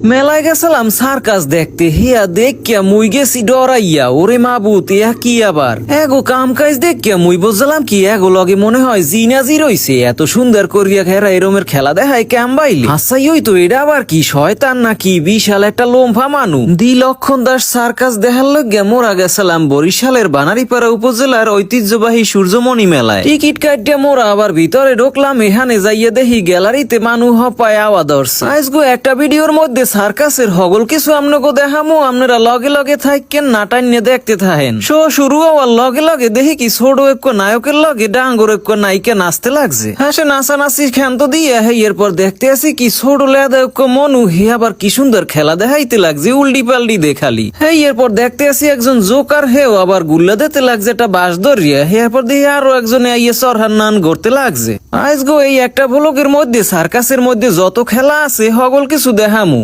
মেলায় গেছিলাম সার্কাস দেখতে, হিয়া দেখিয়া মুই গেছি ডরাইয়া। ওরে মাবুত, ইয়া কি আবার এগো কাম কাজ দেখিয়া মুই বুঝলাম কি এগো লগে মনে হয় জিনাজি রইছে। এত সুন্দর করিয়া ঘেরা এরমের খেলা দেখায় ক্যাম্বাইলে হাসাই ওই তো। এটা আবার কি শয়তান নাকি বিশাল একটা লোমফা মানু। লক্ষণ দাস সার্কাস দেখার লগে মোরা গেছিলাম বরিশালের বানারীপাড়া উপজেলার ঐতিহ্যবাহী সূর্যমণি মেলায়। টিকিট কাটিয়া মোরা আবার ভিতরে ঢুকলাম। এখানে যাইয়া দেখি গ্যালারিতে মানু হপায় আওয়া ধরছে। আজগো একটা ভিডিওর মধ্যে সার্কাসের হগল কিছু আমনগো দেখামো, আপনারা লগে লগে থাকেন নাটান নিয়ে দেখতে থাকেন। শো শুরু হওয়ার লগে লগে দেখি কি ছোট এক নায়কের লগে ডাঙ্গর এক নায়িকা নাচতে লাগছে। হ্যাঁ সে নাচানাচি ক্ষান্ত দিয়ে এরপর দেখতে আসি কি ছোট লেদা এক মনু হে আবার কি সুন্দর খেলা দেখাইতে লাগছে উল্টি পাল্টি দেখালি। হ্যাঁ এরপর দেখতে আসি একজন জোকার হেও আবার গুল্লা দিতে লাগছে একটা বাঁশ ধরিয়া। এরপর দেখি আরো একজনে আইয়ে সরহার নান করতে লাগছে। আজগো এই একটা ব্লগের মধ্যে সার্কাসের মধ্যে যত খেলা আছে হগল কিছু দেখামু।